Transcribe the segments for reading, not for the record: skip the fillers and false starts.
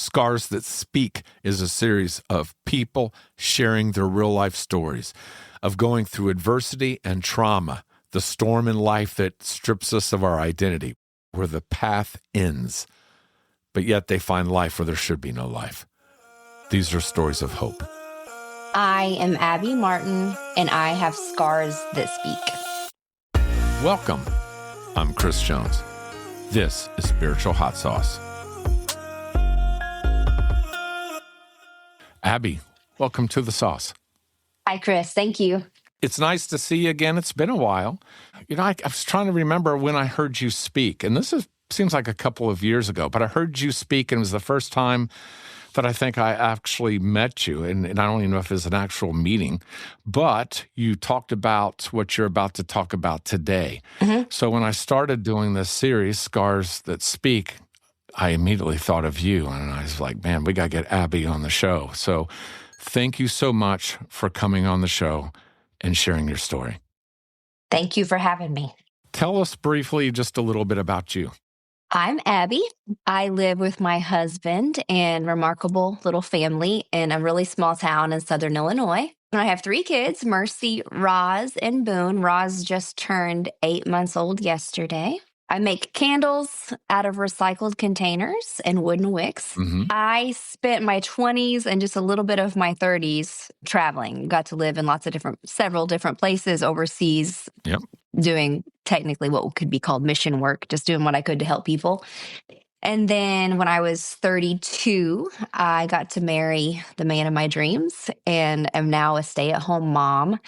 Scars That Speak is a series of people sharing their real-life stories of going through adversity and trauma, the storm in life that strips us of our identity, where the path ends, but yet they find life where there should be no life. These are stories of hope. I am Abbie Martin, and I have scars that speak. Welcome. I'm Chris Jones. This is Spiritual Hot Sauce. Abbie, welcome to the sauce. Hi, Chris. Thank you. It's nice to see you again. It's been a while. I was trying to remember when I heard you speak, and seems like a couple of years ago, but I heard you speak, and it was the first time that I think I actually met you, and I don't even know if it's an actual meeting, but you talked about what you're about to talk about today. Mm-hmm. So when I started doing this series, Scars That Speak, I immediately thought of you, and I was like, man, we got to get Abbie on the show. So thank you so much for coming on the show and sharing your story. Thank you for having me. Tell us briefly just a little bit about you. I'm Abbie. I live with my husband and remarkable little family in a really small town in Southern Illinois. And I have 3 kids, Mercy, Roz, and Boone. Roz just turned 8 months old yesterday. I make candles out of recycled containers and wooden wicks. Mm-hmm. I spent my 20s and just a little bit of my 30s traveling. Got to live in several different places overseas. Yep. Doing technically what could be called mission work, just doing what I could to help people. And then when I was 32, I got to marry the man of my dreams and am now a stay-at-home mom.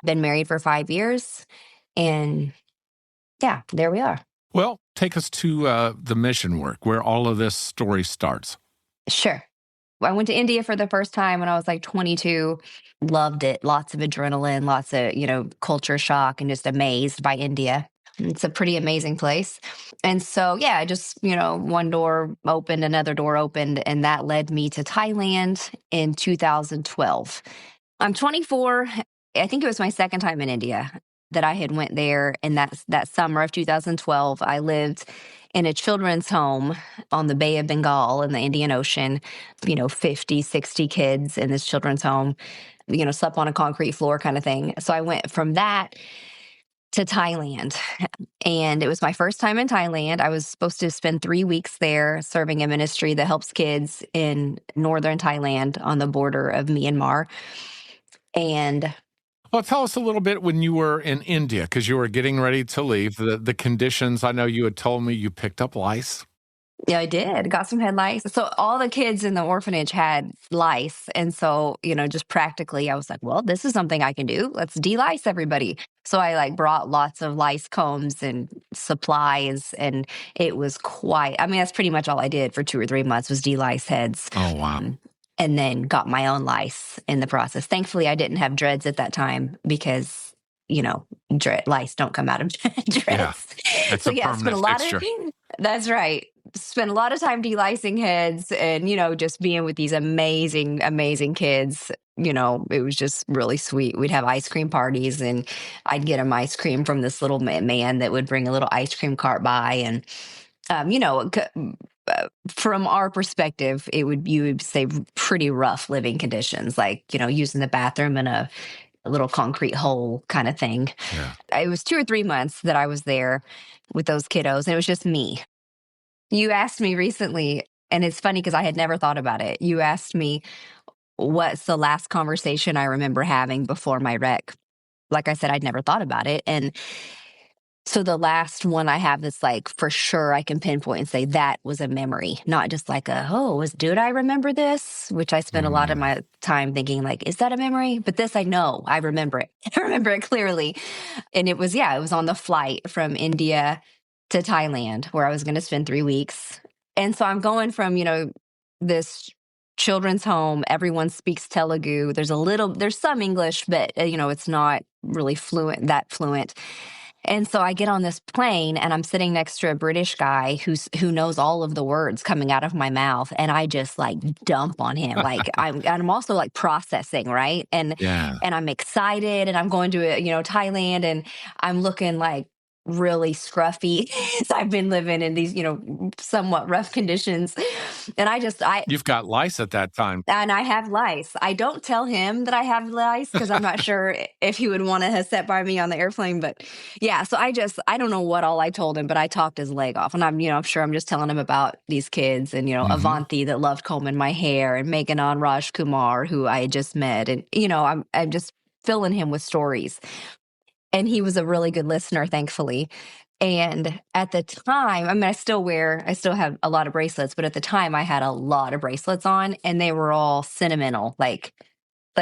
Been married for 5 years. And yeah, there we are. Well, take us to the mission work, where all of this story starts. Sure. I went to India for the first time when I was like 22. Loved it. Lots of adrenaline, lots of, culture shock, and just amazed by India. It's a pretty amazing place. And so, yeah, just, one door opened, another door opened, and that led me to Thailand in 2012. I'm 24. I think it was my second time in India that I had went there. And that summer of 2012, I lived in a children's home on the Bay of Bengal in the Indian Ocean, 50, 60 kids in this children's home, slept on a concrete floor kind of thing. So I went from that to Thailand. And it was my first time in Thailand. I was supposed to spend 3 weeks there serving a ministry that helps kids in northern Thailand on the border of Myanmar. And well, tell us a little bit when you were in India, because you were getting ready to leave, the conditions. I know you had told me you picked up lice. Yeah, I did. Got some head lice. So all the kids in the orphanage had lice. And so, just practically, I was like, well, this is something I can do. Let's de-lice everybody. So I brought lots of lice combs and supplies, and it was that's pretty much all I did for 2 or 3 months was de-lice heads. Oh, wow. And then got my own lice in the process. Thankfully, I didn't have dreads at that time because, lice don't come out of dreads. Yeah, that's so, a permanent fixture. That's right. Spent a lot of time de-licing heads and, just being with these amazing, amazing kids. It was just really sweet. We'd have ice cream parties, and I'd get them ice cream from this little man that would bring a little ice cream cart by. And, from our perspective, you would say pretty rough living conditions, like, using the bathroom in a little concrete hole kind of thing. Yeah. It was 2 or 3 months that I was there with those kiddos, and it was just me. You asked me recently, and it's funny because I had never thought about it. You asked me, what's the last conversation I remember having before my wreck? Like I said, I'd never thought about it. And so the last one I have that's for sure I can pinpoint and say that was a memory, not just did I remember this? Which I spent a lot of my time thinking is that a memory? But this, I know, I remember it. I remember it clearly. And it was on the flight from India to Thailand where I was going to spend 3 weeks. And so I'm going from, this children's home. Everyone speaks Telugu. There's some English, but, it's not really that fluent. And so I get on this plane and I'm sitting next to a British guy who knows all of the words coming out of my mouth. And I just dump on him. I'm also processing, right? And I'm excited and I'm going to, Thailand, and I'm looking really scruffy. So I've been living in these, somewhat rough conditions. And You've got lice at that time. and I have lice. I don't tell him that I have lice because I'm not sure if he would want to sit by me on the airplane. But yeah, so I don't know what all I told him, but I talked his leg off. And I'm sure I'm just telling him about these kids and, Avanti that loved combing my hair, and Megan on Raj Kumar, who I had just met. And, I'm just filling him with stories. And he was a really good listener, thankfully. And at the time, I mean, I still have a lot of bracelets, but at the time I had a lot of bracelets on, and they were all sentimental. Like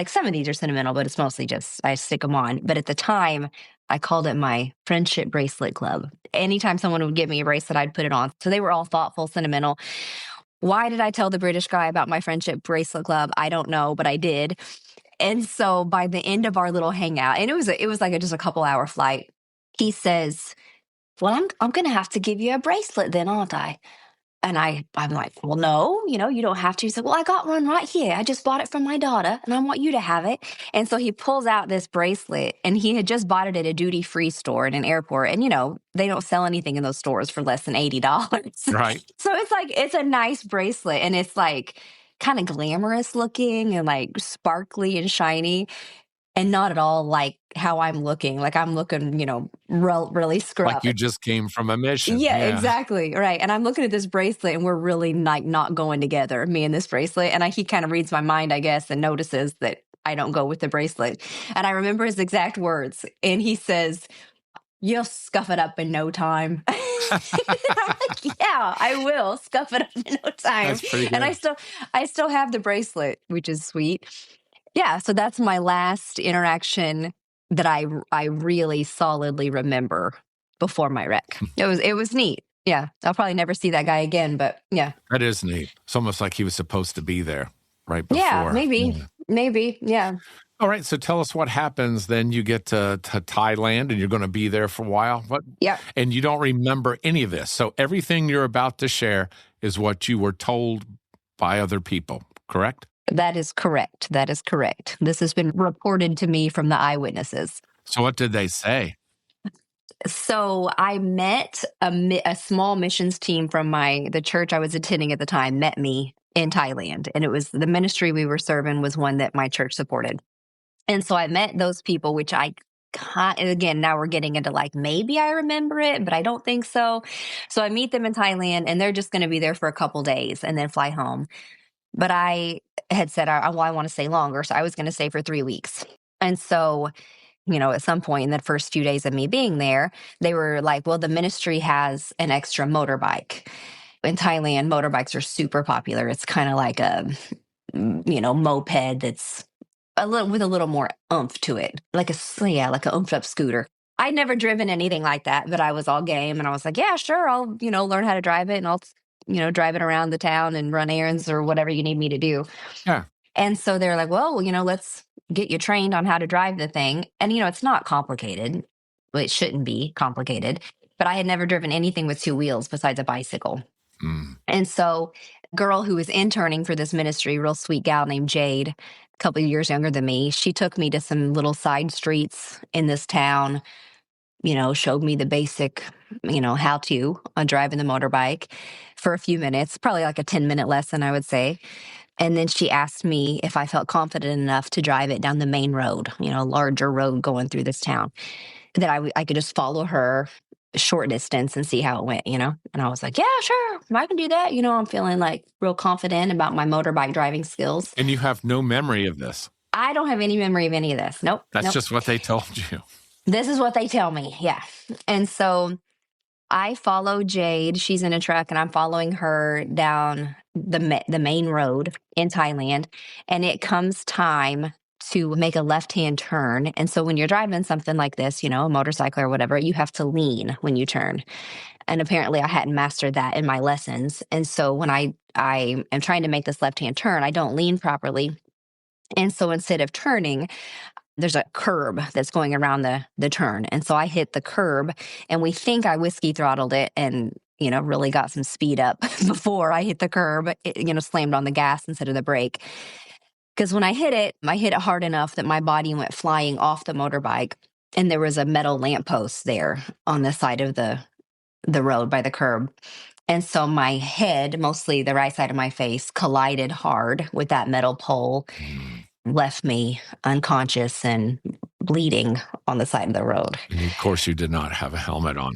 some of these are sentimental, but it's mostly just I stick them on. But at the time, I called it my friendship bracelet club. Anytime someone would give me a bracelet, I'd put it on. So they were all thoughtful, sentimental. Why did I tell the British guy about my friendship bracelet club? I don't know, but I did. And so by the end of our little hangout, and it was like just a couple hour flight, he says, "Well, I'm going to have to give you a bracelet then, aren't I?" And I'm like, "Well, no, you don't have to." He said, "Well, I got one right here. I just bought it from my daughter, and I want you to have it." And so he pulls out this bracelet, and he had just bought it at a duty-free store at an airport. And, they don't sell anything in those stores for less than $80. Right. So it's a nice bracelet, and it's like kind of glamorous looking and like sparkly and shiny. And not at all like how I'm looking. Like I'm looking, really scrubbed. Like you just came from a mission. Yeah, exactly. Right. And I'm looking at this bracelet, and we're really like not going together, me and this bracelet. And he kind of reads my mind, I guess, and notices that I don't go with the bracelet. And I remember his exact words. And he says, "You'll scuff it up in no time." I'm like, "Yeah, I will scuff it up in no time." That's pretty good. And I still have the bracelet, which is sweet. Yeah, so that's my last interaction that I really solidly remember before my wreck. It was neat. Yeah, I'll probably never see that guy again, but yeah. That is neat. It's almost like he was supposed to be there right before. Yeah, maybe, yeah. All right, so tell us what happens. Then you get to Thailand, and you're going to be there for a while. Yeah. And you don't remember any of this. So everything you're about to share is what you were told by other people, correct? That is correct. This has been reported to me from the eyewitnesses. So what did they say? So I met a small missions team from the church I was attending at the time met me in Thailand. And it was the ministry we were serving was one that my church supported. And so I met those people, which again, now we're getting into like, maybe I remember it, but I don't think so. So I meet them in Thailand, and they're just going to be there for a couple days and then fly home. But I had said, I want to stay longer. So I was going to stay for 3 weeks. And so, at some point in the first few days of me being there, they were like, "Well, the ministry has an extra motorbike." In Thailand, motorbikes are super popular. It's kind of like a, moped that's with a little more oomph to it. Like a oomphed up scooter. I'd never driven anything like that, but I was all game. And I was like, "Yeah, sure. I'll, learn how to drive it, and I'll drive it around the town and run errands or whatever you need me to do." Yeah. And so they're like, "Well, let's get you trained on how to drive the thing." And, it's not complicated. Well, it shouldn't be complicated. But I had never driven anything with 2 wheels besides a bicycle. And so a girl who was interning for this ministry, real sweet gal named Jade, a couple of years younger than me, she took me to some little side streets in this town, showed me the basic, how-to on driving the motorbike for a few minutes, probably like a 10-minute lesson, I would say. And then she asked me if I felt confident enough to drive it down the main road, a larger road going through this town, that I could just follow her short distance and see how it went, And I was like, "Yeah, sure, I can do that." I'm feeling like real confident about my motorbike driving skills. And you have no memory of this? I don't have any memory of any of this. Nope. That's just what they told you. This is what they tell me. Yeah. And so I follow Jade. She's in a truck, and I'm following her down the main road in Thailand. And it comes time to make a left-hand turn. And so when you're driving something like this, a motorcycle or whatever, you have to lean when you turn. And apparently I hadn't mastered that in my lessons. And so when I am trying to make this left-hand turn, I don't lean properly. And so instead of turning, there's a curb that's going around the turn. And so I hit the curb, and we think I whiskey throttled it and, really got some speed up before I hit the curb, slammed on the gas instead of the brake. Because when I hit it hard enough that my body went flying off the motorbike. And there was a metal lamppost there on the side of the road by the curb. And so my head, mostly the right side of my face, collided hard with that metal pole, left me unconscious and bleeding on the side of the road. And of course, you did not have a helmet on.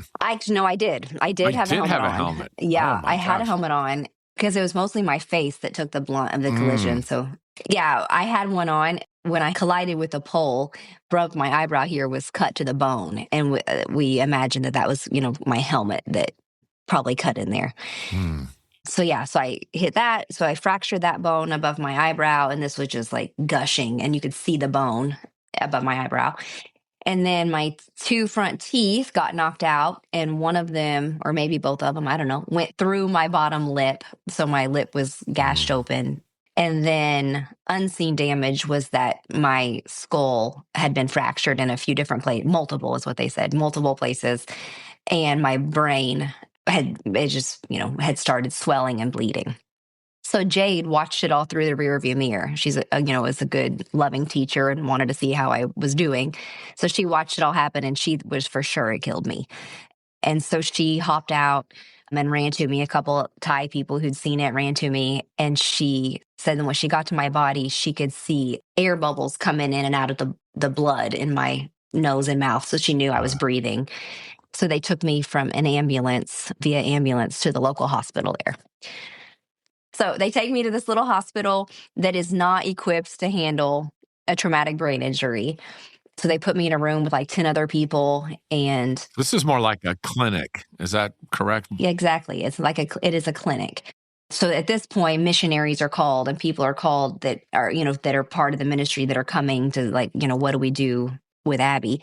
No, I did. I did have a helmet on. Helmet. Yeah, Oh my I had a gosh. helmet on because it was mostly my face that took the blunt of the collision. So yeah, I had one on. When I collided with the pole, broke my eyebrow here, was cut to the bone. And we imagined that was, my helmet that probably cut in there. So yeah, so I hit that. So I fractured that bone above my eyebrow, and this was just like gushing, and you could see the bone above my eyebrow. And then my two front teeth got knocked out, and one of them, or maybe both of them, I don't know, went through my bottom lip. So my lip was gashed open. And then unseen damage was that my skull had been fractured in a few different places, multiple is what they said, multiple places. And my brain had started swelling and bleeding. So Jade watched it all through the rearview mirror. She's was a good, loving teacher and wanted to see how I was doing. So she watched it all happen, and she was for sure it killed me. And so she hopped out and ran to me. A couple Thai people who'd seen it ran to me, and she said that when she got to my body, she could see air bubbles coming in and out of the blood in my nose and mouth. So she knew I was breathing. So they took me from via ambulance to the local hospital there. So they take me to this little hospital that is not equipped to handle a traumatic brain injury. So they put me in a room with like 10 other people, and this is more like a clinic. Is that correct? Yeah, exactly. It is a clinic. So at this point, missionaries are called, and people are called that are part of the ministry that are coming to what do we do with Abbie?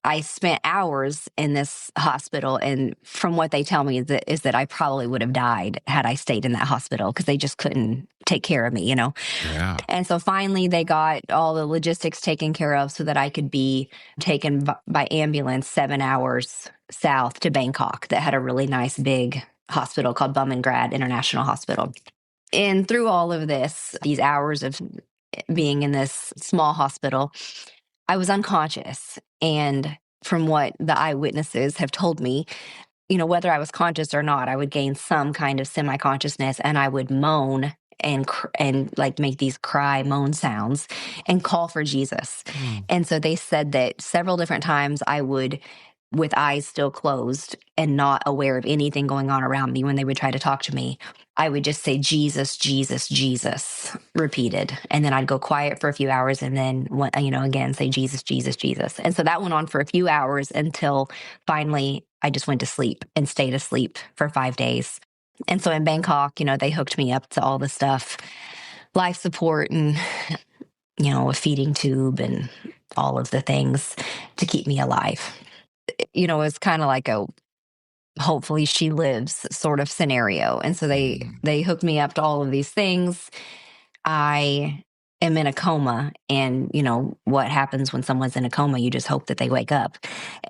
I spent hours in this hospital, and from what they tell me is that I probably would have died had I stayed in that hospital, because they just couldn't take care of me, Yeah. And so finally they got all the logistics taken care of so that I could be taken by ambulance 7 hours south to Bangkok, that had a really nice big hospital called Bumrungrad International Hospital. And through all of this, these hours of being in this small hospital, I was unconscious. And from what the eyewitnesses have told me, whether I was conscious or not, I would gain some kind of semi-consciousness, and I would moan and like make these cry moan sounds and call for Jesus. And so they said that several different times I would, with eyes still closed and not aware of anything going on around me, when they would try to talk to me, I would just say, Jesus, Jesus, Jesus, repeated. And then I'd go quiet for a few hours, and then, again, say, Jesus, Jesus, Jesus. And so that went on for a few hours until finally I just went to sleep and stayed asleep for 5 days. And so in Bangkok, they hooked me up to all the stuff, life support and, a feeding tube and all of the things to keep me alive. It was kind of like a hopefully she lives sort of scenario. And so they hooked me up to all of these things. I am in a coma, and what happens when someone's in a coma? You just hope that they wake up.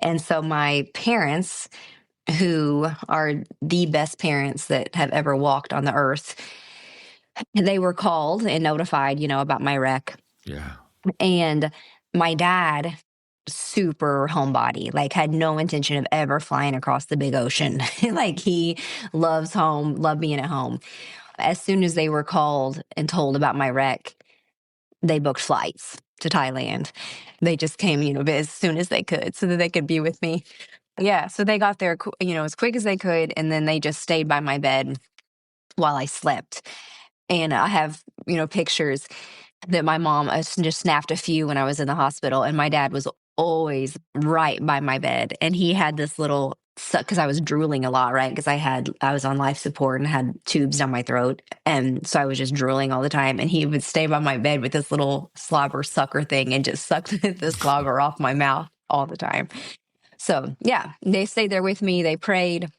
And so my parents, who are the best parents that have ever walked on the earth, they were called and notified, about my wreck. Yeah. And my dad, super homebody, like had no intention of ever flying across the big ocean. Like he loves home, loved being at home. As soon as they were called and told about my wreck, they booked flights to Thailand. They just came, as soon as they could so that they could be with me. Yeah. So they got there, as quick as they could. And then they just stayed by my bed while I slept. And I have, pictures that my mom just snapped a few when I was in the hospital. And my dad was always right by my bed. And he had this little, because I was drooling a lot, right? Because I was on life support and had tubes down my throat. And so I was just drooling all the time. And he would stay by my bed with this little slobber sucker thing and just suck the slobber off my mouth all the time. So yeah, they stayed there with me. They prayed.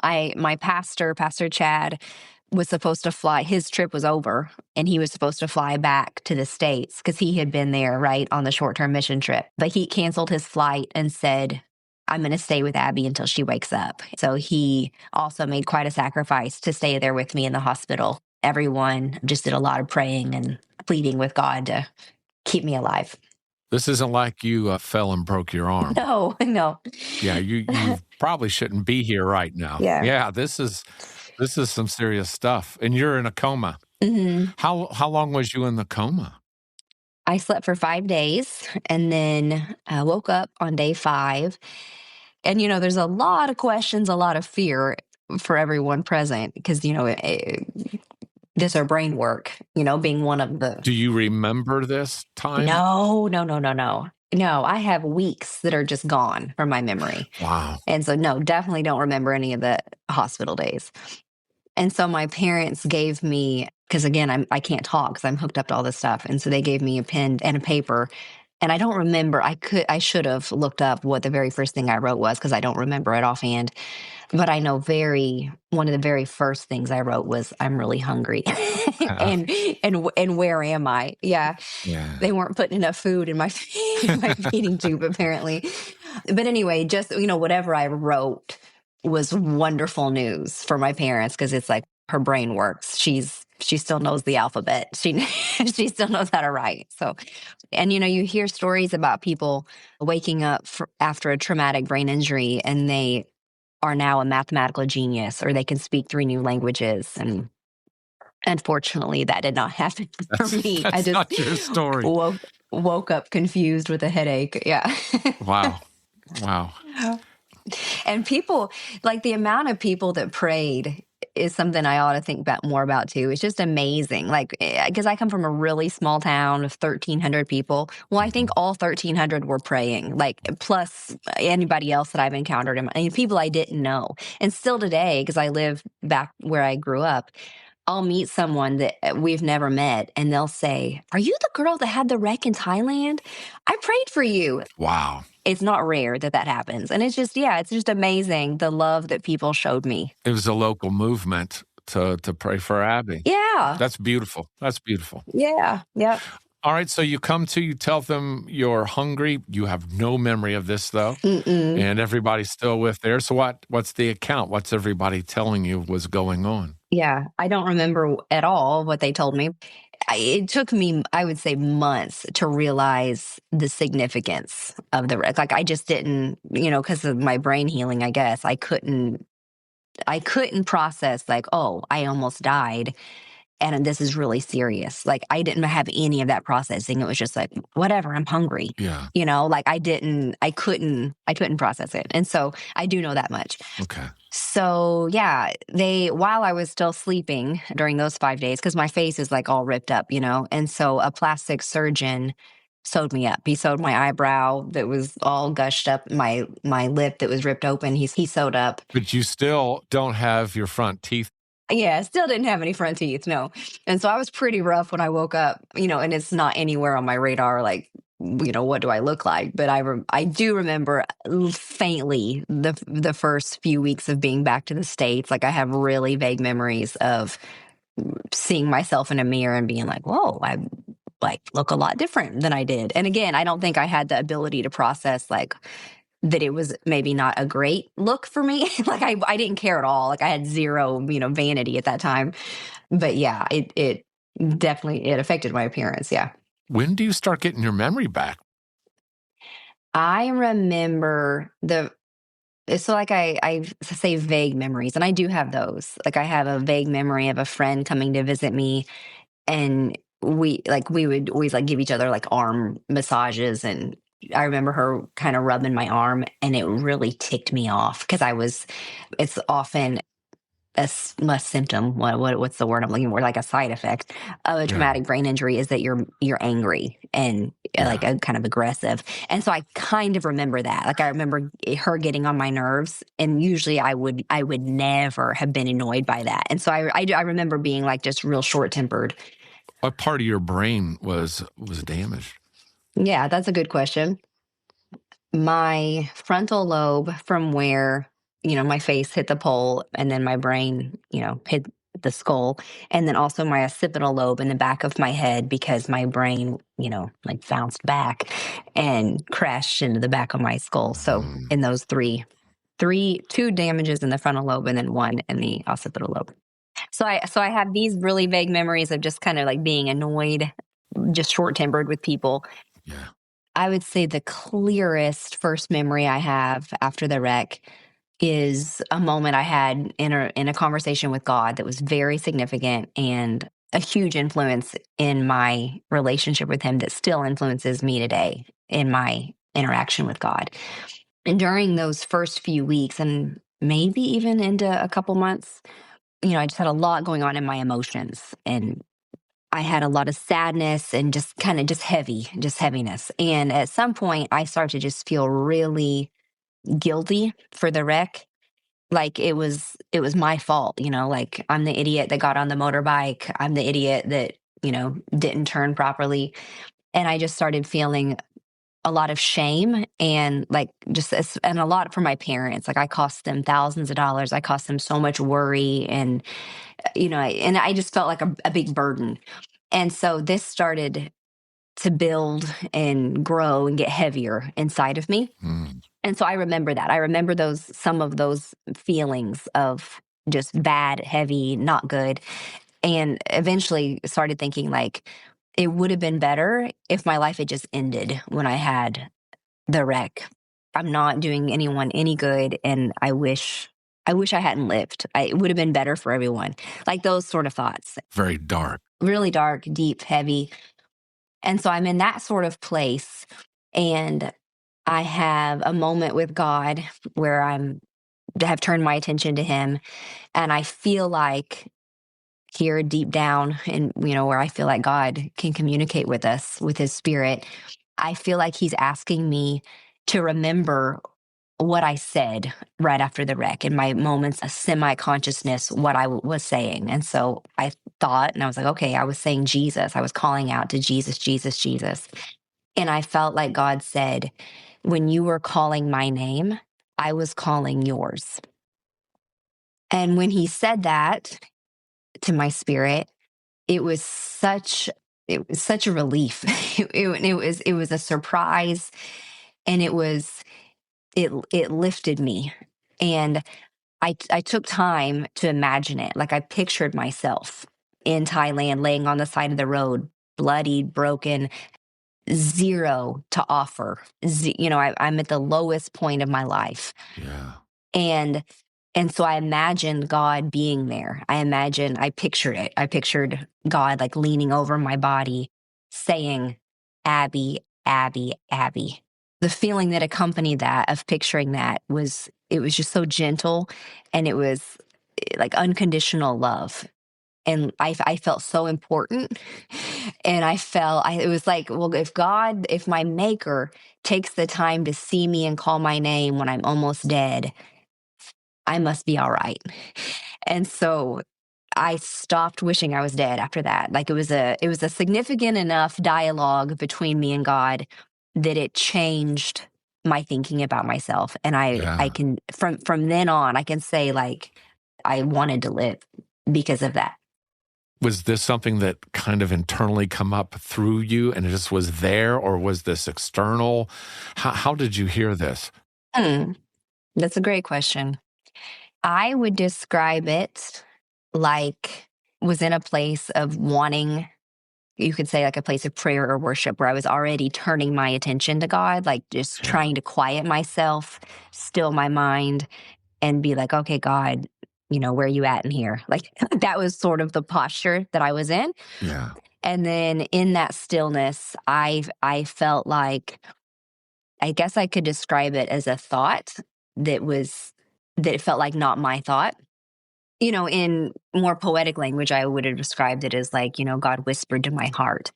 My Pastor Chad, was supposed to fly. His trip was over, and he was supposed to fly back to the States because he had been there, right, on the short-term mission trip. But he canceled his flight and said, I'm going to stay with Abbie until she wakes up. So he also made quite a sacrifice to stay there with me in the hospital. Everyone just did a lot of praying and pleading with God to keep me alive. This isn't like you fell and broke your arm. No, no. Yeah, you probably shouldn't be here right now. Yeah. Yeah, this is some serious stuff. And you're in a coma. Mm-hmm. How long was you in the coma? I slept for 5 days and then I woke up on day 5. And, there's a lot of questions, a lot of fear for everyone present because, does our brain work, being one of the. Do you remember this time? No, no, no, no, no. No, I have weeks that are just gone from my memory. Wow. And so, no, definitely don't remember any of the hospital days. And so my parents gave me, because again, I can't talk because I'm hooked up to all this stuff. And so they gave me a pen and a paper. And I don't remember, I should have looked up what the very first thing I wrote was because I don't remember it offhand. But I know one of the very first things I wrote was, I'm really hungry. and where am I? Yeah. They weren't putting enough food in my feeding tube, apparently. But anyway, just, whatever I wrote was wonderful news for my parents because it's like her brain works. She still knows the alphabet. She still knows how to write. So, and you hear stories about people waking up after a traumatic brain injury and they are now a mathematical genius or they can speak 3 new languages. And unfortunately, that did not happen for me. I just not your story. Woke up confused with a headache. Yeah. Wow. And people, like the amount of people that prayed is something I ought to think more about too. It's just amazing. Like, because I come from a really small town of 1,300 people. Well, I think all 1,300 were praying, like plus anybody else that I've encountered. And people I didn't know. And still today, because I live back where I grew up, I'll meet someone that we've never met and they'll say, are you the girl that had the wreck in Thailand? I prayed for you. Wow. It's not rare that happens. And it's just amazing the love that people showed me. It was a local movement to pray for Abbie. Yeah. That's beautiful. Yeah. Yep. All right. So you tell them you're hungry. You have no memory of this though. Mm-mm. And everybody's still with there. So what's the account? What's everybody telling you was going on? Yeah. I don't remember at all what they told me. It took me, I would say, months to realize the significance of the wreck. Like I just didn't, because of my brain healing, I guess I couldn't process like, oh, I almost died. And this is really serious. Like I didn't have any of that processing. It was just like, whatever, I'm hungry. Yeah. Like I couldn't process it. And so I do know that much. Okay. So yeah, while I was still sleeping during those 5 days, because my face is like all ripped up, and so a plastic surgeon sewed me up. He sewed my eyebrow that was all gushed up, my lip that was ripped open. He sewed up. But you still don't have your front teeth. Yeah, still didn't have any front teeth, no. And so I was pretty rough when I woke up, and it's not anywhere on my radar, like, what do I look like? But I do remember faintly the first few weeks of being back to the States. Like I have really vague memories of seeing myself in a mirror and being like, whoa, I like look a lot different than I did. And again, I don't think I had the ability to process like that it was maybe not a great look for me. Like I didn't care at all. Like I had zero, vanity at that time. But yeah, it definitely, it affected my appearance. Yeah. When do you start getting your memory back? I remember so like I say vague memories, and I do have those. Like I have a vague memory of a friend coming to visit me, and we would always like give each other like arm massages, and I remember her kind of rubbing my arm, and it really ticked me off because it's often a symptom. What's the word I'm looking for? Like a side effect of a traumatic brain injury is that you're angry and like a kind of aggressive. And so I kind of remember that. Like I remember her getting on my nerves, and usually I would never have been annoyed by that. And so I remember being like just real short tempered. What part of your brain was damaged? Yeah, that's a good question. My frontal lobe, from where, my face hit the pole, and then my brain, hit the skull, and then also my occipital lobe in the back of my head, because my brain, like bounced back and crashed into the back of my skull. So in those two damages in the frontal lobe, and then one in the occipital lobe. So I have these really vague memories of just kind of like being annoyed, just short-tempered with people. Yeah. I would say the clearest first memory I have after the wreck is a moment I had in a conversation with God that was very significant and a huge influence in my relationship with him that still influences me today in my interaction with God. And during those first few weeks and maybe even into a couple months, I just had a lot going on in my emotions, and I had a lot of sadness and just kind of just heaviness. And at some point I started to just feel really guilty for the wreck. Like it was my fault, like I'm the idiot that got on the motorbike. I'm the idiot that, didn't turn properly. And I just started feeling a lot of shame and like and a lot for my parents. Like I cost them thousands of dollars. I cost them so much worry and, and I just felt like a big burden. And so this started to build and grow and get heavier inside of me. Mm. And so I remember that. I remember some of those feelings of just bad, heavy, not good. And eventually started thinking like it would have been better if my life had just ended when I had the wreck. I'm not doing anyone any good. And I wish I hadn't lived. It would have been better for everyone. Like those sort of thoughts. Very dark. Really dark, deep, heavy. And so I'm in that sort of place. And I have a moment with God where have turned my attention to him. And I feel like here deep down and, where I feel like God can communicate with us with his spirit, I feel like he's asking me to remember what I said right after the wreck in my moments of semi-consciousness, what I was saying. And so I thought, and I was like, okay, I was saying Jesus. I was calling out to Jesus, Jesus, Jesus. And I felt like God said, when you were calling my name, I was calling yours. And when he said that to my spirit, it was such a relief. It was a surprise, and it lifted me. And I took time to imagine it. Like I pictured myself in Thailand laying on the side of the road, bloodied, broken, zero to offer. I'm at the lowest point of my life. Yeah. And so I imagined God being there. I pictured it. I pictured God like leaning over my body saying, Abbie, Abbie, Abbie. The feeling that accompanied that of picturing that it was just so gentle, and it was like unconditional love. And I felt so important. And it was like, well, if my maker takes the time to see me and call my name when I'm almost dead, I must be all right. And so I stopped wishing I was dead after that. Like it was a significant enough dialogue between me and God that it changed my thinking about myself. And I Yeah. can, from then on, I can say like, I wanted to live because of that. Was this something that kind of internally come up through you and it just was there, or was this external? How did you hear this? That's a great question. I would describe it like was in a place of wanting, you could say like a place of prayer or worship where I was already turning my attention to God, like just Yeah. trying to quiet myself, still my mind, and be like, okay, God, where are you at in here? Like that was sort of the posture that I was in. Yeah. And then in that stillness, I felt like, I guess I could describe it as a thought that it felt like not my thought. In more poetic language, I would have described it as like, God whispered to my heart.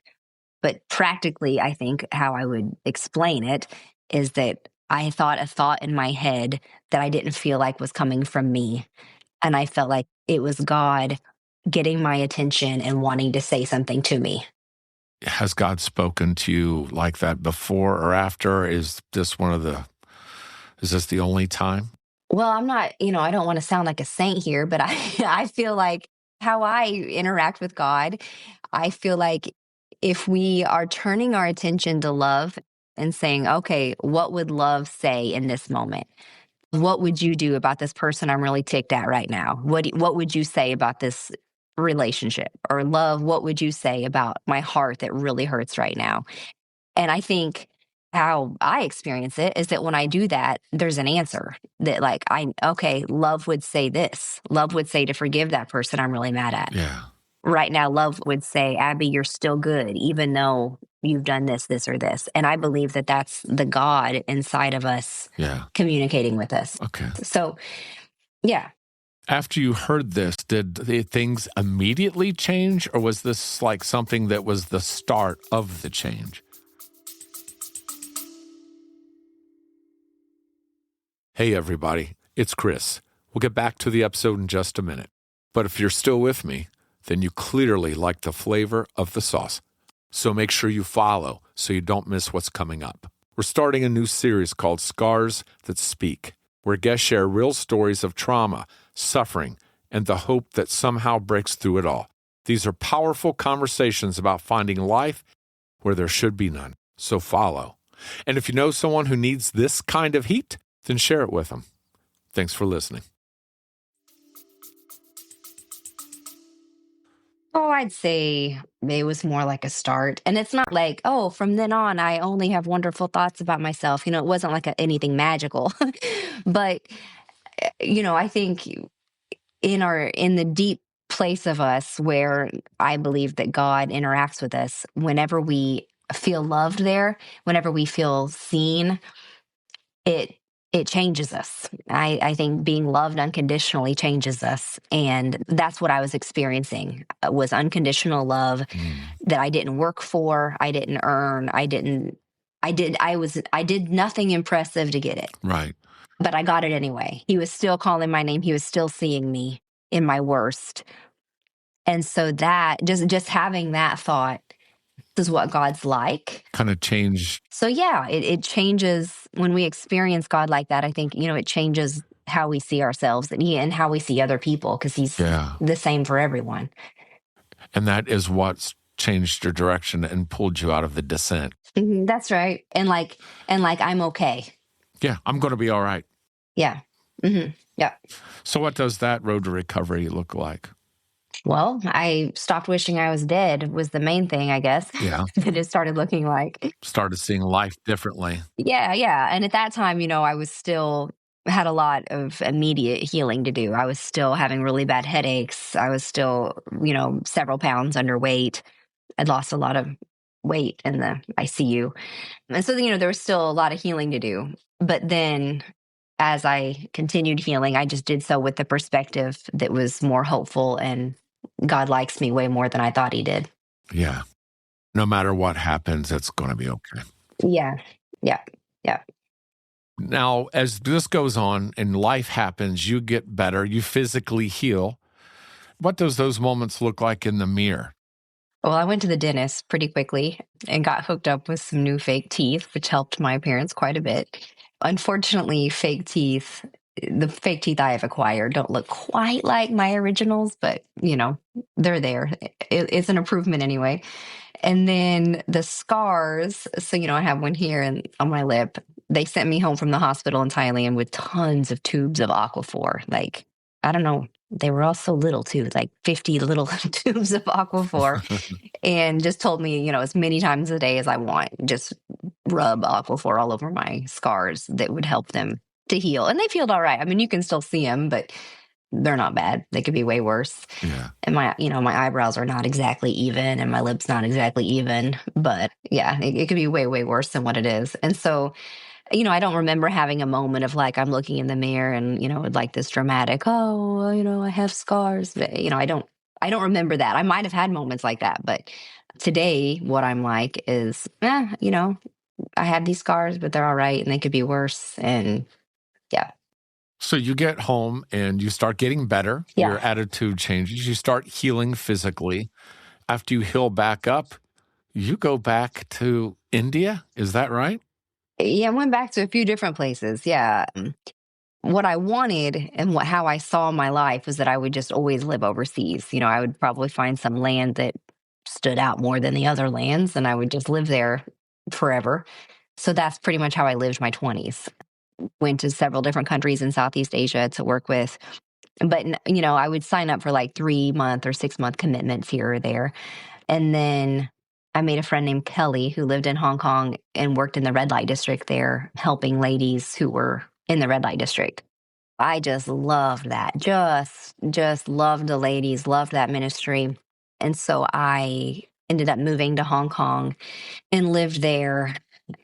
But practically, I think how I would explain it is that I thought a thought in my head that I didn't feel like was coming from me. And I felt like it was God getting my attention and wanting to say something to me. Has God spoken to you like that before or after? Is this the only time? Well, I'm not, I don't want to sound like a saint here, but I feel like how I interact with God, I feel like if we are turning our attention to love and saying, okay, what would love say in this moment? What would you do about this person I'm really ticked at right now? What would you say about this relationship? Or love, what would you say about my heart that really hurts right now? And I think how I experience it is that when I do that, there's an answer that, like, okay, love would say this. Love would say to forgive that person I'm really mad at. Yeah. Right now, love would say, Abbie, you're still good, even though you've done this, this, or this. And I believe that that's the God inside of us communicating with us. Okay. So, yeah. After you heard this, did the things immediately change, or was this like something that was the start of the change? Hey, everybody, it's Chris. We'll get back to the episode in just a minute. But if you're still with me, then you clearly like the flavor of the sauce. So make sure you follow so you don't miss what's coming up. We're starting a new series called Scars That Speak, where guests share real stories of trauma, suffering, and the hope that somehow breaks through it all. These are powerful conversations about finding life where there should be none. So follow. And if you know someone who needs this kind of heat, then share it with them. Thanks for listening. Oh, I'd say it was more like a start. And it's not like, oh, from then on, I only have wonderful thoughts about myself. It wasn't like anything magical. But, I think in the deep place of us where I believe that God interacts with us, whenever we feel loved there, whenever we feel seen, it changes us. I think being loved unconditionally changes us. And that's what I was experiencing, was unconditional love that I didn't work for, I didn't earn, I did nothing impressive to get it. Right. But I got it anyway. He was still calling my name. He was still seeing me in my worst. And so that just having that thought, this is what God's like. Kind of changed. So yeah, it changes when we experience God like that. I think, it changes how we see ourselves and how we see other people, because he's the same for everyone. And that is what's changed your direction and pulled you out of the descent. Mm-hmm, that's right. And like, I'm okay. Yeah, I'm going to be all right. Yeah. Mm-hmm. Yeah. So what does that road to recovery look like? Well, I stopped wishing I was dead was the main thing, I guess. Yeah. That it started looking like. Started seeing life differently. Yeah, yeah. And at that time, I was still had a lot of immediate healing to do. I was still having really bad headaches. I was still, several pounds underweight. I'd lost a lot of weight in the ICU. And so, there was still a lot of healing to do. But then as I continued healing, I just did so with the perspective that was more hopeful, and God likes me way more than I thought he did. Yeah. No matter what happens, it's going to be okay. Yeah. Yeah. Yeah. Now, as this goes on and life happens, you get better, you physically heal. What does those moments look like in the mirror? Well, I went to the dentist pretty quickly and got hooked up with some new fake teeth, which helped my appearance quite a bit. Unfortunately, the fake teeth I have acquired don't look quite like my originals, but, they're there. It's an improvement anyway. And then the scars, so, I have one here and on my lip. They sent me home from the hospital in Thailand with tons of tubes of Aquaphor. Like, I don't know, they were all so little too, like 50 little tubes of Aquaphor. And just told me, as many times a day as I want, just rub Aquaphor all over my scars that would help them to heal. And they've healed all right. I mean, you can still see them, but they're not bad. They could be way worse. Yeah. And my eyebrows are not exactly even and my lips not exactly even, but yeah, it could be way, way worse than what it is. And so, I don't remember having a moment of like, I'm looking in the mirror and, like this dramatic, I have scars. But, I don't remember that. I might have had moments like that, but today what I'm like is, I have these scars, but they're all right and they could be worse. And yeah. So you get home and you start getting better. Yeah. Your attitude changes. You start healing physically. After you heal back up, you go back to India. Is that right? Yeah, I went back to a few different places. Yeah. What I wanted and how I saw my life was that I would just always live overseas. I would probably find some land that stood out more than the other lands, and I would just live there forever. So that's pretty much how I lived my 20s. Went to several different countries in Southeast Asia to work with. But, I would sign up for like 3-month or 6-month commitments here or there. And then I made a friend named Kelly who lived in Hong Kong and worked in the red light district there, helping ladies who were in the red light district. I just loved that. Just loved the ladies, loved that ministry. And so I ended up moving to Hong Kong and lived there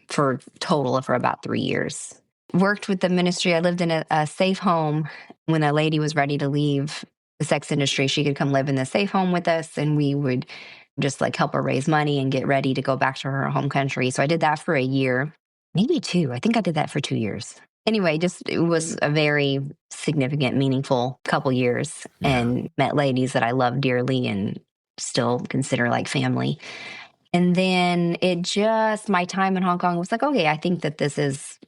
for total for about 3 years. Worked with the ministry. I lived in a safe home. When a lady was ready to leave the sex industry, she could come live in the safe home with us, and we would just like help her raise money and get ready to go back to her home country. So I did that for a year, maybe two. I think I did that for 2 years. Anyway, just it was a very significant, meaningful couple years, and met ladies that I love dearly and still consider like family. And then my time in Hong Kong was like, okay, I think that this is,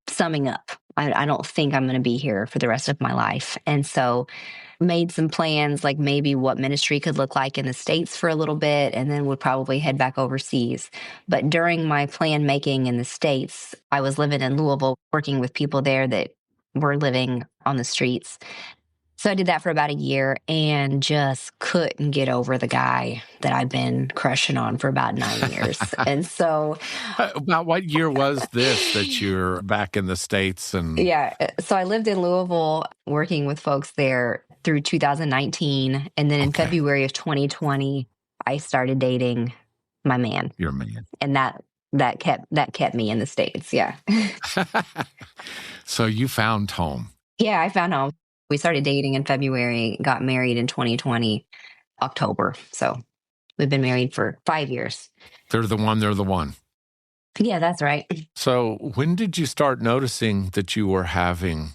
summing up. I don't think I'm going to be here for the rest of my life. And so made some plans, like maybe what ministry could look like in the States for a little bit, and then would probably head back overseas. But during my plan making in the States, I was living in Louisville, working with people there that were living on the streets. So I did that for about a year and just couldn't get over the guy that I've been crushing on for about 9 years. And so about what year was this that you're back in the States? And yeah, so I lived in Louisville working with folks there through 2019. And then in February of 2020, I started dating my man. Your man. And that kept me in the States. Yeah. So you found home. Yeah, I found home. We started dating in February, got married in 2020, October. So we've been married for 5 years. They're the one. Yeah, that's right. So when did you start noticing that you were having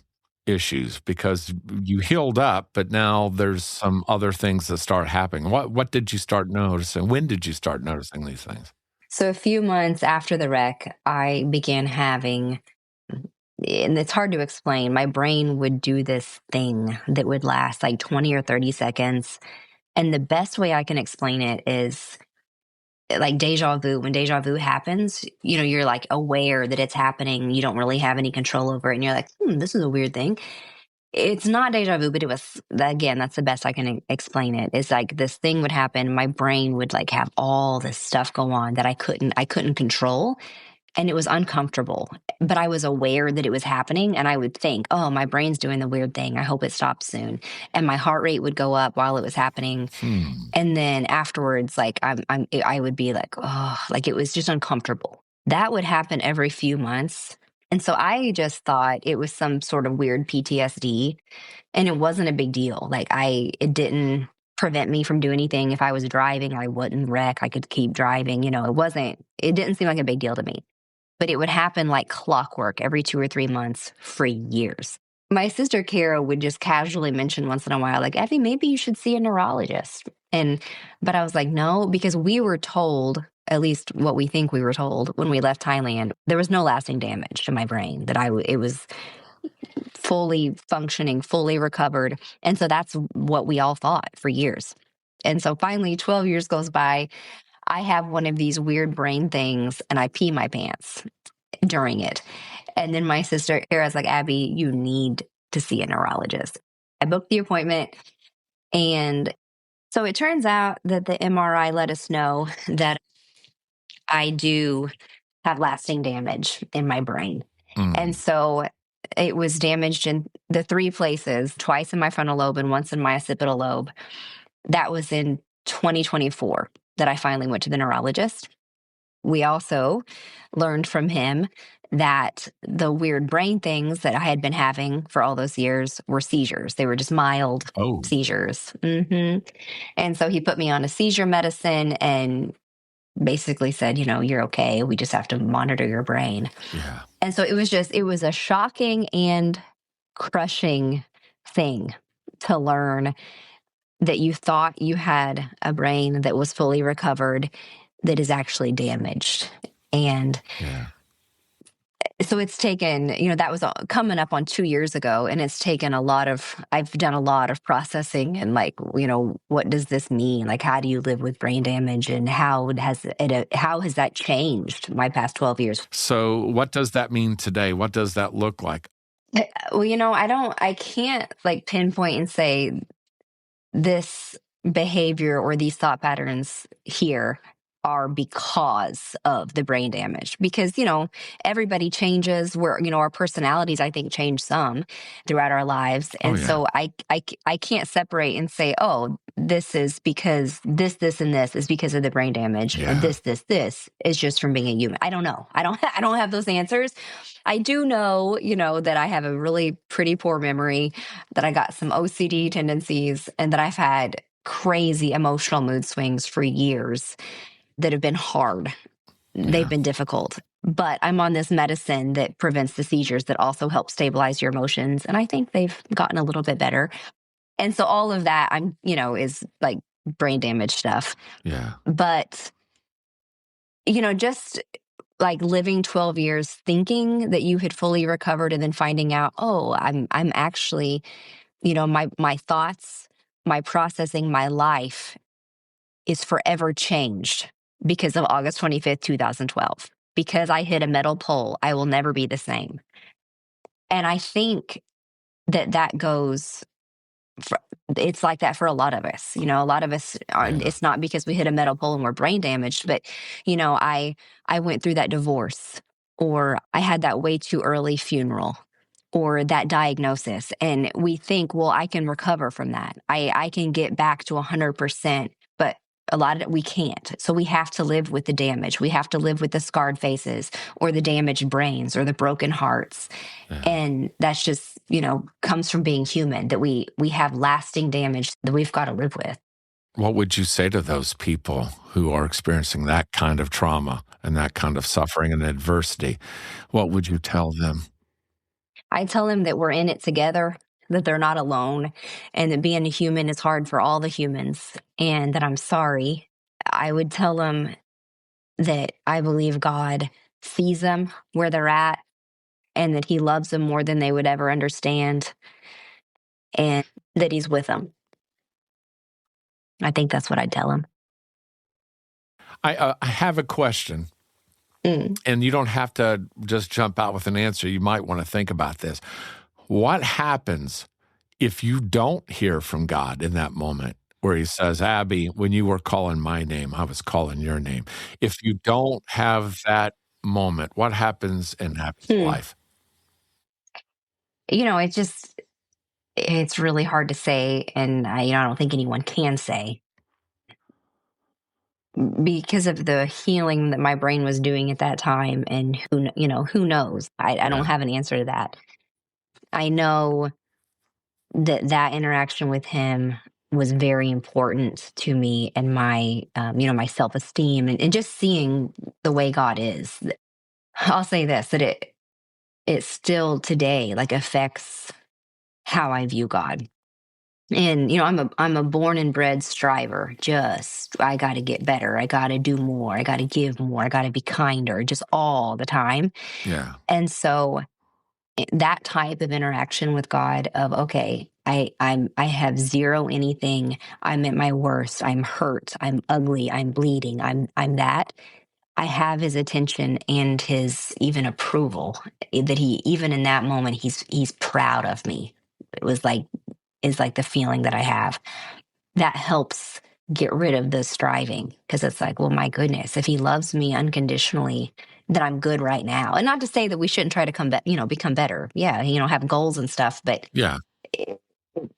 issues? Because you healed up, but now there's some other things that start happening. What did you start noticing? When did you start noticing these things? So a few months after the wreck, I began having, and it's hard to explain, my brain would do this thing that would last like 20 or 30 seconds. And the best way I can explain it is like deja vu. When deja vu happens, you're like aware that it's happening. You don't really have any control over it. And you're like, this is a weird thing. It's not deja vu, but it was, again, that's the best I can explain it. It's like this thing would happen. My brain would like have all this stuff go on that I couldn't control. And it was uncomfortable, but I was aware that it was happening. And I would think, oh, my brain's doing the weird thing. I hope it stops soon. And my heart rate would go up while it was happening. And then afterwards, like I would be like, oh, like it was just uncomfortable. That would happen every few months. And so I just thought it was some sort of weird PTSD, and it wasn't a big deal. Like it didn't prevent me from doing anything. If I was driving, I wouldn't wreck. I could keep driving. It didn't seem like a big deal to me. But it would happen like clockwork every 2 or 3 months for years. My sister Kara would just casually mention once in a while, like, Abbie, maybe you should see a neurologist. But I was like, no, because we were told, at least what we think we were told when we left Thailand, there was no lasting damage to my brain, that it was fully functioning, fully recovered. And so that's what we all thought for years. And so finally, 12 years goes by. I have one of these weird brain things and I pee my pants during it. And then my sister Kara's like, Abbie, you need to see a neurologist. I booked the appointment. And so it turns out that the MRI let us know that I do have lasting damage in my brain. And so it was damaged in the 3 places, twice in my frontal lobe and once in my occipital lobe. That was in 2024 that I finally went to the neurologist. We also learned from him that the weird brain things that I had been having for all those years were seizures. They were just mild seizures. And so he put me on a seizure medicine and basically said, you're okay. We just have to monitor your brain. Yeah. And so it was a shocking and crushing thing to learn that you thought you had a brain that was fully recovered that is actually damaged. And so it's taken, that was coming up on 2 years ago, and it's taken I've done a lot of processing and what does this mean? Like, how do you live with brain damage, and how has that changed my past 12 years? So what does that mean today? What does that look like? Well, I can't pinpoint and say this behavior or these thought patterns here are because of the brain damage. Because, you know, everybody changes. Where, you know, our personalities, I think, change some throughout our lives. Oh, And yeah. so I can't separate and say, oh, this is because this, and this is because of the brain damage. Yeah. And this is just from being a human. I don't know. I don't have those answers. I do know, you know, that I have a really pretty poor memory, that I got some OCD tendencies, and that I've had crazy emotional mood swings for years that have been hard. They've been difficult. But I'm on this medicine that prevents the seizures, that also helps stabilize your emotions. And I think they've gotten a little bit better. And so all of that, is like brain damage stuff. Yeah. But, you know, just like living 12 years thinking that you had fully recovered, and then finding out, oh, I'm actually, you know, my thoughts, my processing, my life is forever changed because of August 25th, 2012. Because I hit a metal pole, I will never be the same. And I think that goes it's like that for a lot of us. You know, a lot of us are, Yeah. it's not because we hit a metal pole and we're brain damaged, but you know, I went through that divorce, or I had that way too early funeral, or that diagnosis, and we think, well, I can recover from that. I can get back to 100%, but a lot of it we can't. So we have to live with the damage. We have to live with the scarred faces, or the damaged brains, or the broken hearts. Yeah. And that's just, you know, comes from being human, that we have lasting damage that we've got to live with. What would you say to those people who are experiencing that kind of trauma and that kind of suffering and adversity? What would you tell them? I tell them that we're in it together, that they're not alone, and that being a human is hard for all the humans, and that I'm sorry. I would tell them that I believe God sees them where they're at, and that He loves them more than they would ever understand, and that He's with them. I think that's what I'd tell them. I have a question, Mm. and you don't have to just jump out with an answer. You might want to think about this. What happens if you don't hear from God in that moment where He says, Abbie, when you were calling my name, I was calling your name? If you don't have that moment, what happens in Abbie's life? You know, it's really hard to say, and I don't think anyone can say, because of the healing that my brain was doing at that time. And who knows? I don't Yeah. have an answer to that. I know that interaction with him was very important to me, and my my self-esteem, and just seeing the way God is. I'll say this, that it still today like affects how I view God. And you know, I'm a born and bred striver. Just I got to get better. I got to do more. I got to give more. I got to be kinder, just all the time. Yeah. And so that type of interaction with God, of okay, I have zero anything. I'm at my worst. I'm hurt. I'm ugly. I'm bleeding. I'm that. I have His attention and His even approval, that He, even in that moment, he's proud of me. It was like, is like the feeling that I have. That helps get rid of the striving, because it's like, well, my goodness, if He loves me unconditionally, then I'm good right now. And not to say that we shouldn't try to become better. Yeah, have goals and stuff, but Yeah.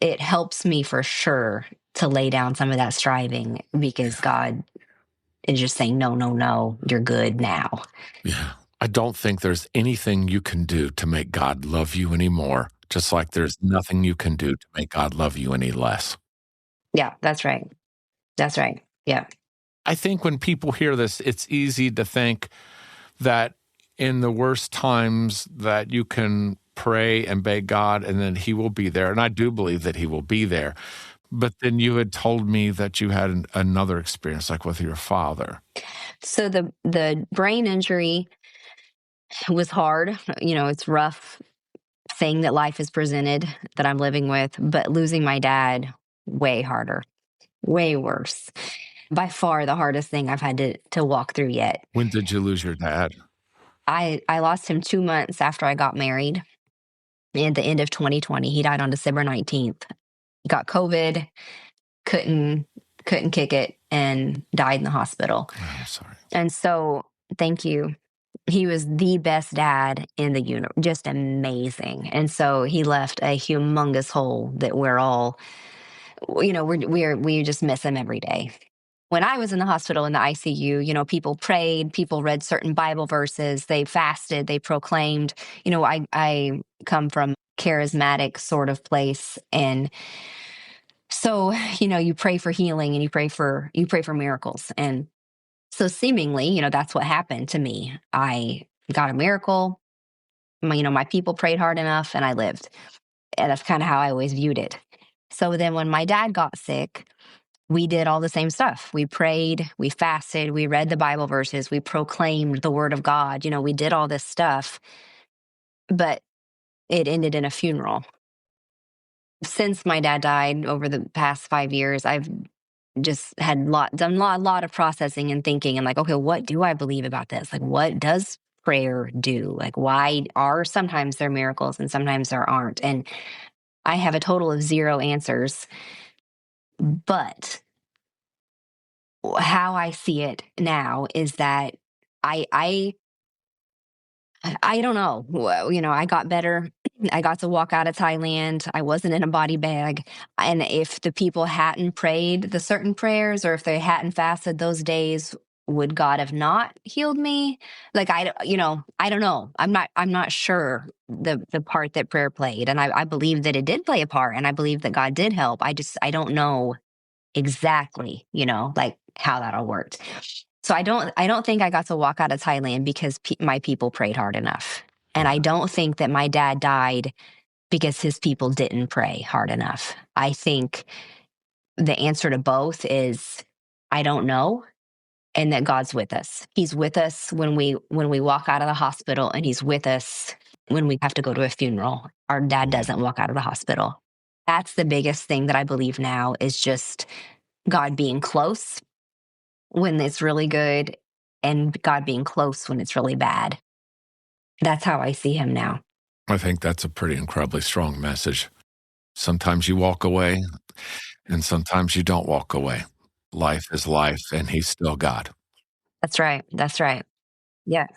it helps me for sure to lay down some of that striving, because God is just saying, no, no, no, you're good now. Yeah. I don't think there's anything you can do to make God love you anymore, just like there's nothing you can do to make God love you any less. Yeah, that's right. That's right. Yeah. I think when people hear this, it's easy to think that in the worst times that you can pray and beg God and then He will be there. And I do believe that He will be there. But then you had told me that you had another experience, like with your father. So the brain injury was hard. It's rough thing that life has presented that I'm living with, but losing my dad, way harder, way worse. By far the hardest thing I've had to walk through yet. When did you lose your dad? I lost him 2 months after I got married, at the end of 2020. He died on December 19th. He got COVID, couldn't kick it. and died in the hospital. Oh, I'm sorry. And so, thank you. He was the best dad in the universe, just amazing. And so he left a humongous hole that we're all, we just miss him every day. When I was in the hospital in the ICU, people prayed, people read certain Bible verses, they fasted, they proclaimed. I come from charismatic sort of place, and so you pray for healing and you pray for miracles, and so seemingly, that's what happened to me. I got a miracle. My people prayed hard enough, and I lived, and that's kind of how I always viewed it. So then, when my dad got sick, we did all the same stuff. We prayed, we fasted, we read the Bible verses, we proclaimed the word of God. We did all this stuff, but it ended in a funeral. Since my dad died over the past 5 years, I've just had done a lot of processing and thinking, and like, okay, what do I believe about this? Like, what does prayer do? Like, why are sometimes there miracles and sometimes there aren't? And I have a total of 0 answers, but how I see it now is that I don't know. Well, I got better. I got to walk out of Thailand. I wasn't in a body bag. And if the people hadn't prayed the certain prayers, or if they hadn't fasted those days, would God have not healed me? Like, I don't know. I'm not sure the part that prayer played. And I believe that it did play a part, and I believe that God did help. I don't know exactly, like how that all worked. So I don't think I got to walk out of Thailand because my people prayed hard enough. And I don't think that my dad died because his people didn't pray hard enough. I think the answer to both is I don't know, and that God's with us. He's with us when we walk out of the hospital, and he's with us when we have to go to a funeral. Our dad doesn't walk out of the hospital. That's the biggest thing that I believe now, is just God being close when it's really good, and God being close when it's really bad. That's how I see him now. I think that's a pretty incredibly strong message. Sometimes you walk away, and sometimes you don't walk away. Life is life, and he's still God. That's right. That's right. Yeah.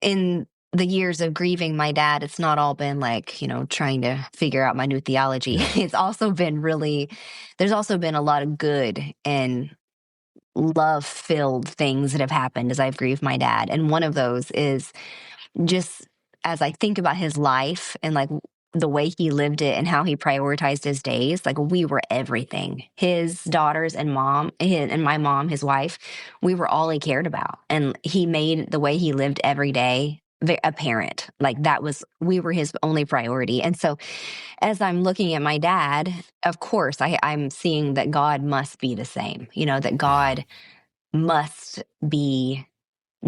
In the years of grieving my dad, it's not all been like, trying to figure out my new theology. Yeah. It's also been there's also been a lot of good and love-filled things that have happened as I've grieved my dad. And one of those is just as I think about his life and like the way he lived it and how he prioritized his days, like we were everything. His daughters and and my mom, his wife, we were all he cared about. And he made the way he lived every day apparent. Like we were his only priority. And so as I'm looking at my dad, of course, I'm seeing that God must be the same, that God must be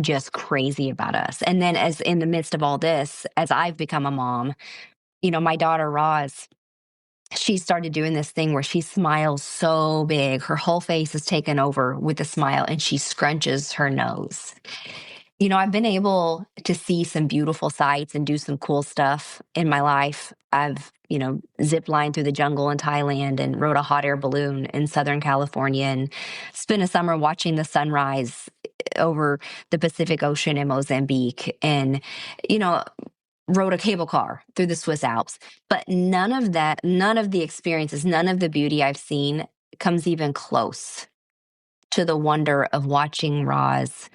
just crazy about us. And then as in the midst of all this, as I've become a mom, my daughter Roz, she started doing this thing where she smiles so big. Her whole face is taken over with a smile, and she scrunches her nose. I've been able to see some beautiful sights and do some cool stuff in my life. I've, zip lined through the jungle in Thailand and rode a hot air balloon in Southern California and spent a summer watching the sunrise over the Pacific Ocean in Mozambique, and, rode a cable car through the Swiss Alps. But none of the experiences, none of the beauty I've seen comes even close to the wonder of watching Roz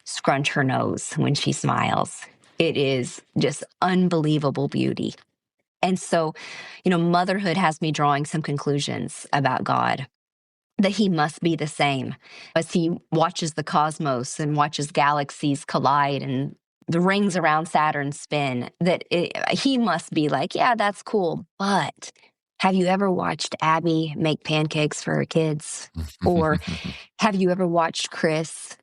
scrunch her nose when she smiles. It is just unbelievable beauty. And so, motherhood has me drawing some conclusions about God, that he must be the same as he watches the cosmos and watches galaxies collide and the rings around Saturn spin, that he must be like, yeah, that's cool. But have you ever watched Abbie make pancakes for her kids? Or have you ever watched Chris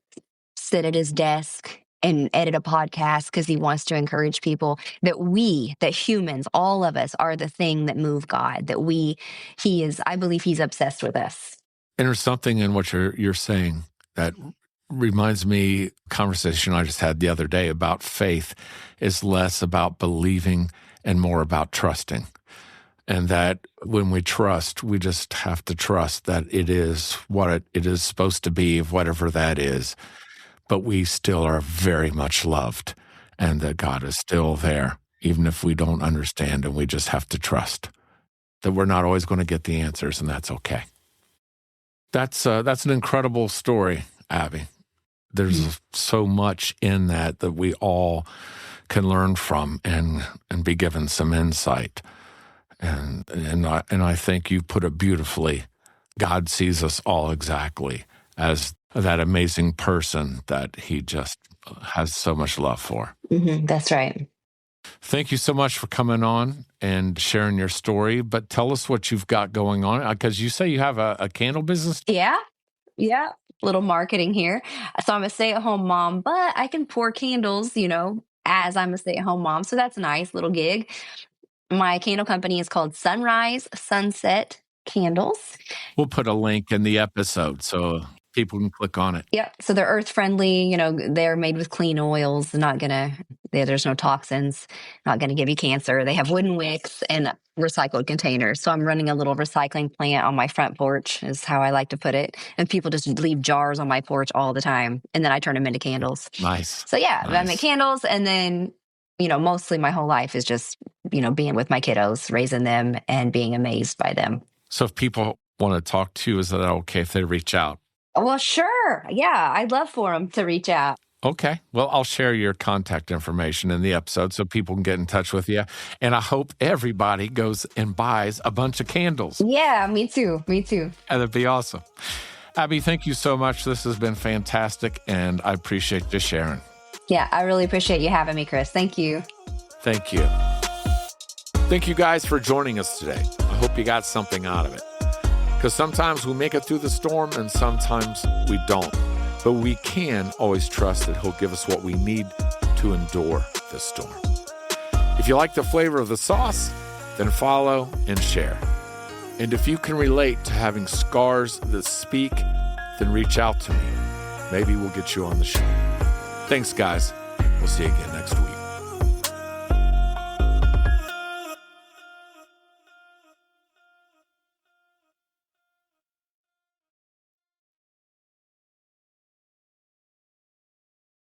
sit at his desk and edit a podcast because he wants to encourage people? That humans, all of us, are the thing that move God, I believe he's obsessed with us. And there's something in what you're saying that reminds me, conversation I just had the other day about faith is less about believing and more about trusting. And that when we trust, we just have to trust that it is what it is supposed to be, whatever that is. But we still are very much loved, and that God is still there, even if we don't understand, and we just have to trust that we're not always going to get the answers, and that's okay. That's an incredible story, Abbie. There's so much in that we all can learn from and be given some insight. And I think you put it beautifully. God sees us all exactly as that amazing person that he just has so much love for. That's right. Thank you so much for coming on and sharing your story. But tell us what you've got going on, because you say you have a candle business. Yeah. Little marketing here. So I'm a stay-at-home mom, but I can pour candles, as I'm a stay-at-home mom. So that's a nice little gig. My candle company is called Sunrise Sunset Candles. We'll put a link in the episode so people can click on it. Yep. So they're earth friendly. They're made with clean oils. There's no toxins, not going to give you cancer. They have wooden wicks and recycled containers. So I'm running a little recycling plant on my front porch is how I like to put it. And people just leave jars on my porch all the time. And then I turn them into candles. Nice. So yeah, nice. I make candles. And then, mostly my whole life is just, being with my kiddos, raising them and being amazed by them. So if people want to talk to you, is that okay if they reach out? Well, sure. Yeah, I'd love for them to reach out. Okay. Well, I'll share your contact information in the episode so people can get in touch with you. And I hope everybody goes and buys a bunch of candles. Yeah, me too. And that'd be awesome. Abbie, thank you so much. This has been fantastic, and I appreciate you sharing. Yeah, I really appreciate you having me, Chris. Thank you. Thank you. Thank you guys for joining us today. I hope you got something out of it. Because sometimes we make it through the storm and sometimes we don't. But we can always trust that he'll give us what we need to endure the storm. If you like the flavor of the sauce, then follow and share. And if you can relate to having scars that speak, then reach out to me. Maybe we'll get you on the show. Thanks, guys. We'll see you again next week.